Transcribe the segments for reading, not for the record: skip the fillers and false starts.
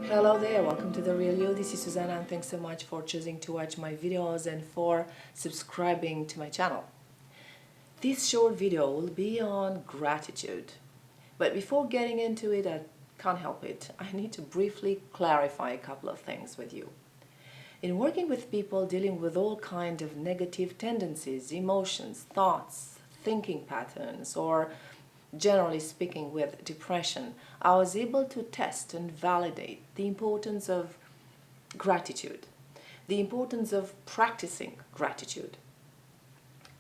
Hello there, welcome to The Real You. This is Susanna and thanks so much for choosing to watch my videos and for subscribing to my channel. This short video will be on gratitude. But before getting into it, I can't help it. I need to briefly clarify a couple of things with you. In working with people dealing with all kinds of negative tendencies, emotions, thoughts, thinking patterns, or generally speaking with depression, I was able to test and validate the importance of gratitude, the importance of practicing gratitude.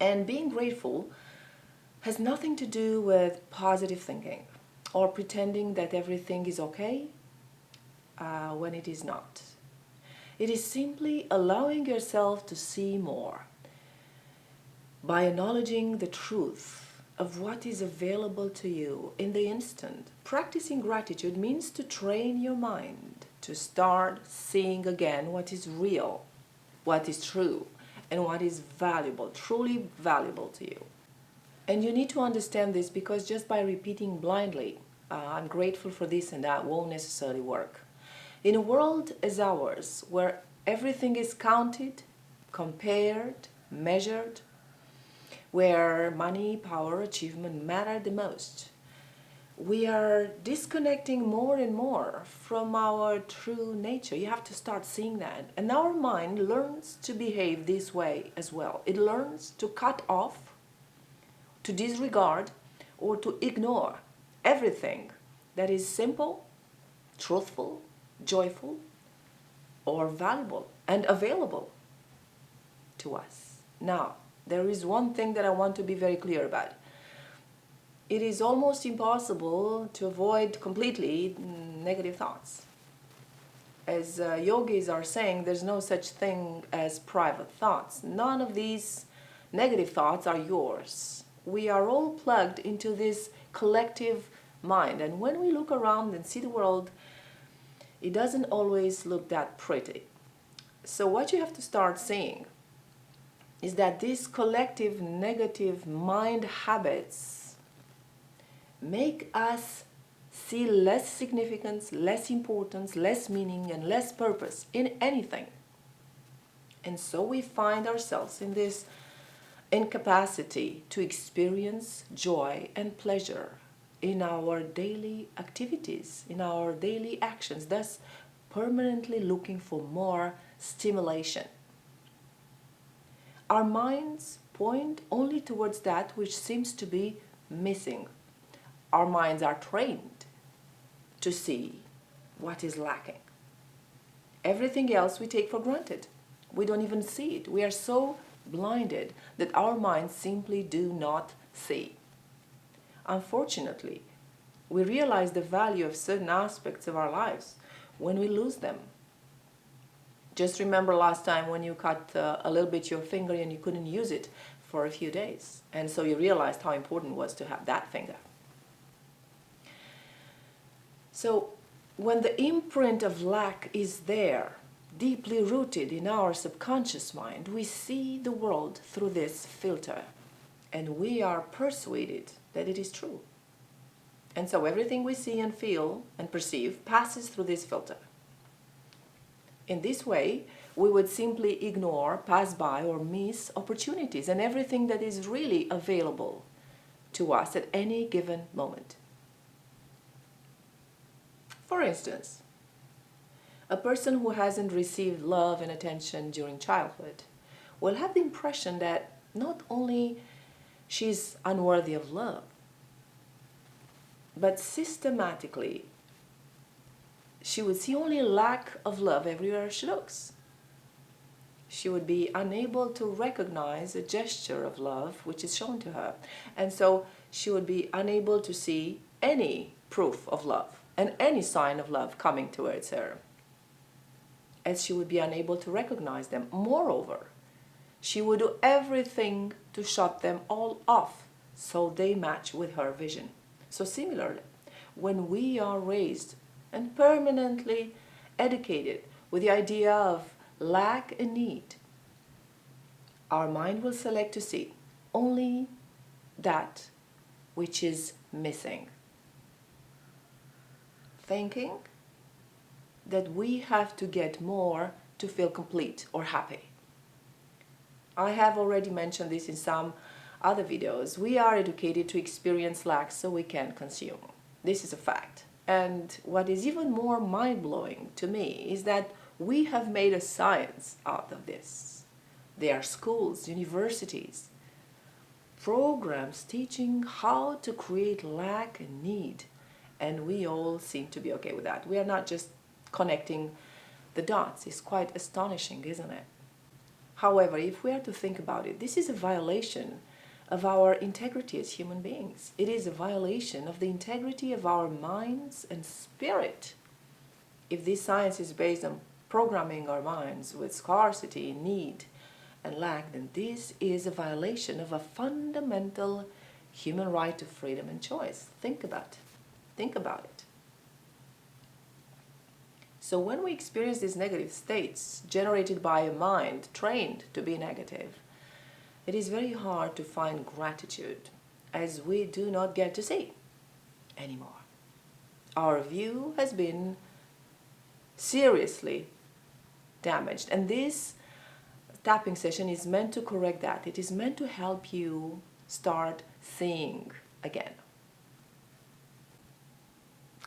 And being grateful has nothing to do with positive thinking or pretending that everything is okay when it is not. It is simply allowing yourself to see more by acknowledging the truth of what is available to you in the instant. Practicing gratitude means to train your mind to start seeing again what is real, what is true, and what is valuable, truly valuable to you. And you need to understand this because just by repeating blindly, I'm grateful for this and that, won't necessarily work. In a world as ours, where everything is counted, compared, measured, where money, power, achievement matter the most, we are disconnecting more and more from our true nature. You have to start seeing that. And our mind learns to behave this way as well. It learns to cut off, to disregard, or to ignore everything that is simple, truthful, joyful, or valuable and available to us. Now, there is one thing that I want to be very clear about. It is almost impossible to avoid completely negative thoughts. As yogis are saying, there's no such thing as private thoughts. None of these negative thoughts are yours. We are all plugged into this collective mind. And when we look around and see the world, it doesn't always look that pretty. So what you have to start seeing is that these collective negative mind habits make us see less significance, less importance, less meaning, and less purpose in anything. And so we find ourselves in this incapacity to experience joy and pleasure in our daily activities, in our daily actions, thus permanently looking for more stimulation. Our minds point only towards that which seems to be missing. Our minds are trained to see what is lacking. Everything else we take for granted. We don't even see it. We are so blinded that our minds simply do not see. Unfortunately, we realize the value of certain aspects of our lives when we lose them. Just remember last time when you cut a little bit your finger and you couldn't use it for a few days. And so you realized how important it was to have that finger. So when the imprint of lack is there, deeply rooted in our subconscious mind, we see the world through this filter. And we are persuaded that it is true. And so everything we see and feel and perceive passes through this filter. In this way, we would simply ignore, pass by, or miss opportunities and everything that is really available to us at any given moment. For instance, a person who hasn't received love and attention during childhood will have the impression that not only she's unworthy of love, but systematically she would see only lack of love everywhere she looks. She would be unable to recognize a gesture of love which is shown to her. And so she would be unable to see any proof of love and any sign of love coming towards her, as she would be unable to recognize them. Moreover, she would do everything to shut them all off so they match with her vision. So similarly, when we are raised and permanently educated with the idea of lack and need, our mind will select to see only that which is missing. Thinking that we have to get more to feel complete or happy. I have already mentioned this in some other videos. We are educated to experience lack so we can consume. This is a fact. And what is even more mind-blowing to me is that we have made a science out of this. There are schools, universities, programs teaching how to create lack and need, and we all seem to be okay with that. We are not just connecting the dots. It's quite astonishing, isn't it? However, if we are to think about it, this is a violation of our integrity as human beings. It is a violation of the integrity of our minds and spirit. If this science is based on programming our minds with scarcity, need, and lack, then this is a violation of a fundamental human right to freedom and choice. Think about it. Think about it. So when we experience these negative states generated by a mind trained to be negative, it is very hard to find gratitude, as we do not get to see anymore. Our view has been seriously damaged, and this tapping session is meant to correct that. It is meant to help you start seeing again.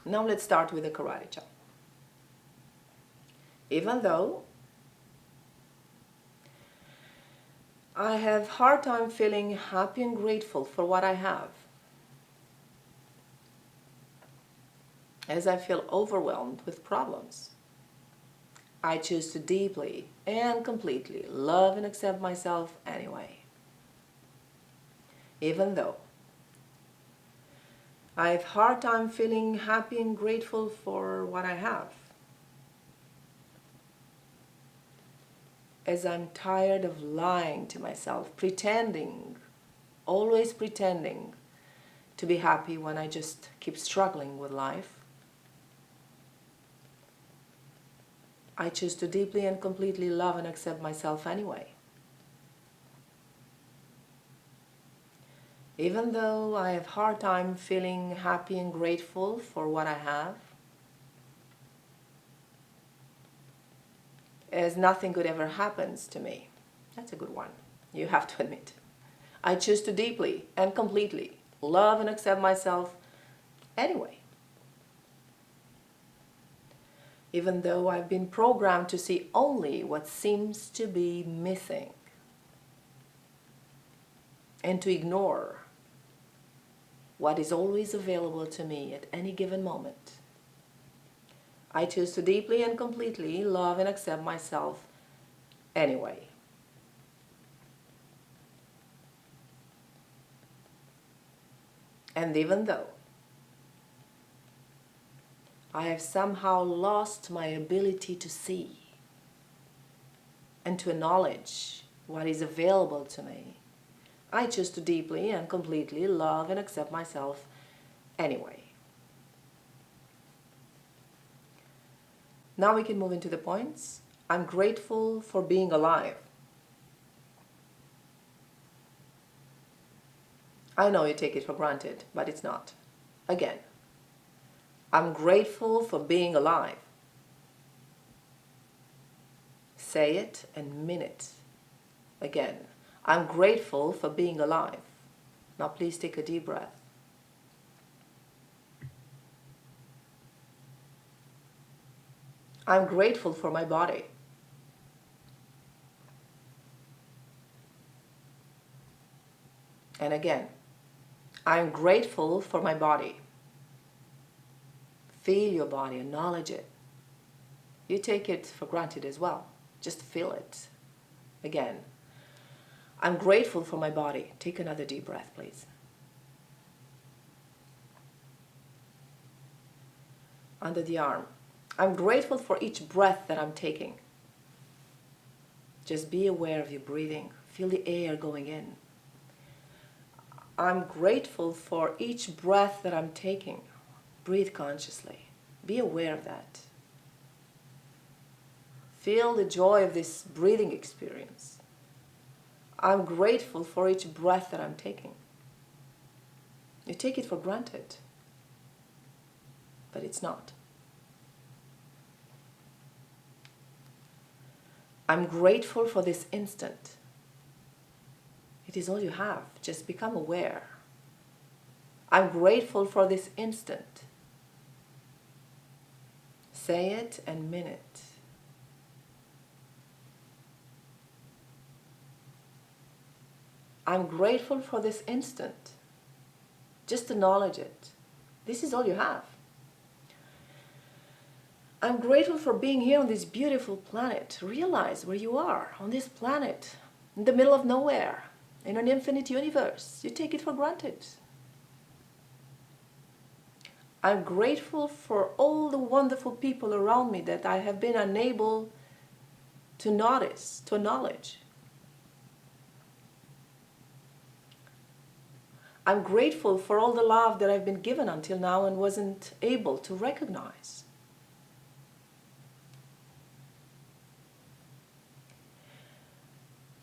Now let's start with the karate chop. Even though I have a hard time feeling happy and grateful for what I have, as I feel overwhelmed with problems, I choose to deeply and completely love and accept myself anyway. Even though I have a hard time feeling happy and grateful for what I have, as I'm tired of lying to myself, pretending, always pretending to be happy when I just keep struggling with life, I choose to deeply and completely love and accept myself anyway. Even though I have a hard time feeling happy and grateful for what I have, as nothing good ever happens to me. That's a good one, you have to admit. I choose to deeply and completely love and accept myself anyway. Even though I've been programmed to see only what seems to be missing and to ignore what is always available to me at any given moment, I choose to deeply and completely love and accept myself anyway. And even though I have somehow lost my ability to see and to acknowledge what is available to me, I choose to deeply and completely love and accept myself anyway. Now we can move into the points. I'm grateful for being alive. I know you take it for granted, but it's not. Again, I'm grateful for being alive. Say it and mean it. Again, I'm grateful for being alive. Now please take a deep breath. I'm grateful for my body. And again, I'm grateful for my body. Feel your body, acknowledge it. You take it for granted as well. Just feel it. Again, I'm grateful for my body. Take another deep breath, please. Under the arm. I'm grateful for each breath that I'm taking. Just be aware of your breathing. Feel the air going in. I'm grateful for each breath that I'm taking. Breathe consciously. Be aware of that. Feel the joy of this breathing experience. I'm grateful for each breath that I'm taking. You take it for granted, but it's not. I'm grateful for this instant. It is all you have. Just become aware. I'm grateful for this instant. Say it and mean it. I'm grateful for this instant. Just acknowledge it. This is all you have. I'm grateful for being here on this beautiful planet. Realize where you are on this planet, in the middle of nowhere, in an infinite universe. You take it for granted. I'm grateful for all the wonderful people around me that I have been unable to notice, to acknowledge. I'm grateful for all the love that I've been given until now and wasn't able to recognize.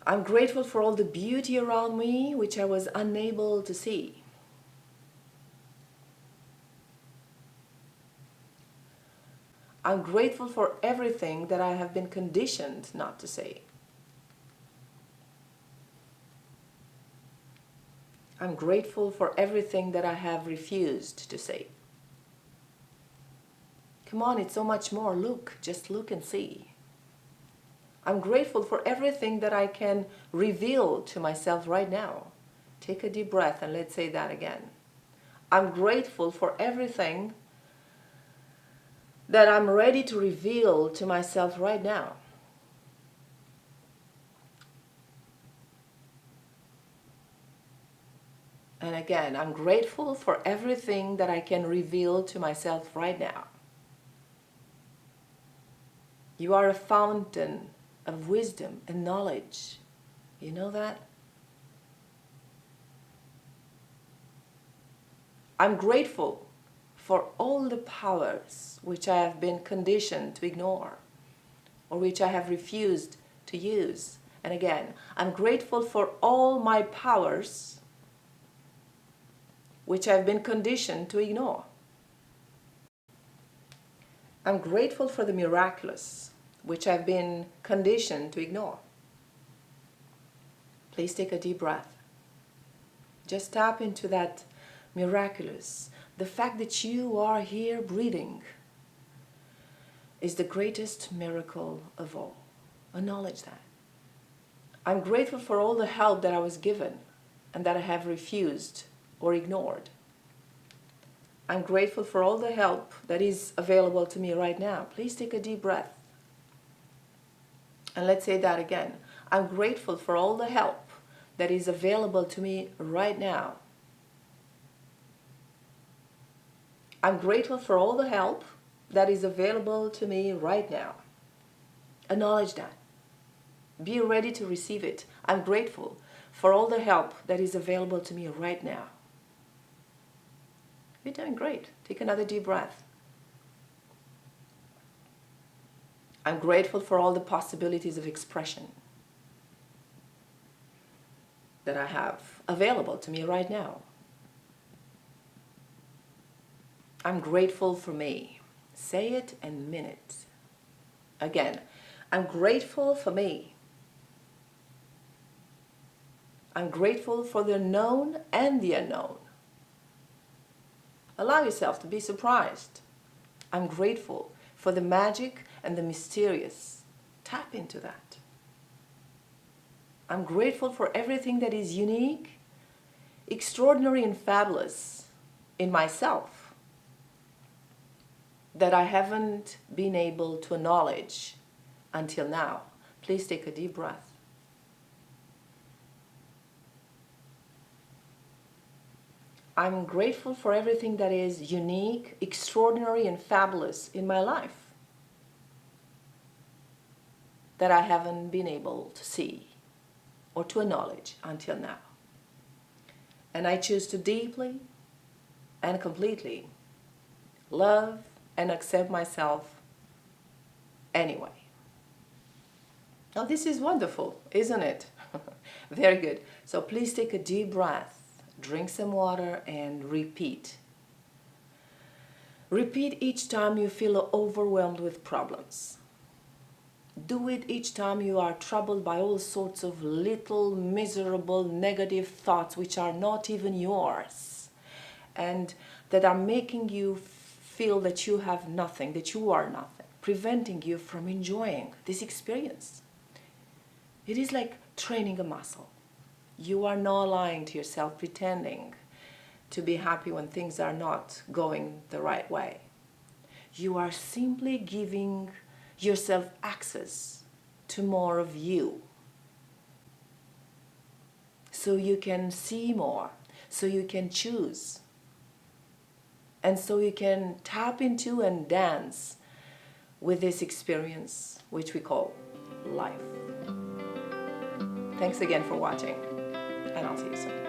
I'm grateful for all the beauty around me which I was unable to see. I'm grateful for everything that I have been conditioned not to say. I'm grateful for everything that I have refused to say. Come on, it's so much more. Look, just look and see. I'm grateful for everything that I can reveal to myself right now. Take a deep breath and let's say that again. I'm grateful for everything that I'm ready to reveal to myself right now. And again, I'm grateful for everything that I can reveal to myself right now. You are a fountain of wisdom and knowledge. You know that? I'm grateful for all the powers which I have been conditioned to ignore or which I have refused to use. And again, I'm grateful for all my powers which I've been conditioned to ignore. I'm grateful for the miraculous which I've been conditioned to ignore. Please take a deep breath. Just tap into that miraculous. The fact that you are here breathing is the greatest miracle of all. Acknowledge that. I'm grateful for all the help that I was given and that I have refused or ignored. I'm grateful for all the help that is available to me right now. Please take a deep breath. And let's say that again. I'm grateful for all the help that is available to me right now. I'm grateful for all the help that is available to me right now. Acknowledge that. Be ready to receive it. I'm grateful for all the help that is available to me right now. You're doing great. Take another deep breath. I'm grateful for all the possibilities of expression that I have available to me right now. I'm grateful for me. Say it and mean it. Again, I'm grateful for me. I'm grateful for the known and the unknown. Allow yourself to be surprised. I'm grateful for the magic and the mysterious. Tap into that. I'm grateful for everything that is unique, extraordinary, and fabulous in myself that I haven't been able to acknowledge until now. Please take a deep breath. I'm grateful for everything that is unique, extraordinary, and fabulous in my life that I haven't been able to see or to acknowledge until now. And I choose to deeply and completely love and accept myself anyway. Now this is wonderful, isn't it? Very good. So please take a deep breath. Drink some water and repeat. Repeat each time you feel overwhelmed with problems. Do it each time you are troubled by all sorts of little miserable negative thoughts which are not even yours and that are making you feel that you have nothing, that you are nothing, preventing you from enjoying this experience. It is like training a muscle. You are not lying to yourself, pretending to be happy when things are not going the right way. You are simply giving yourself access to more of you, so you can see more, so you can choose, and so you can tap into and dance with this experience which we call life. Thanks again for watching, and I'll see you soon.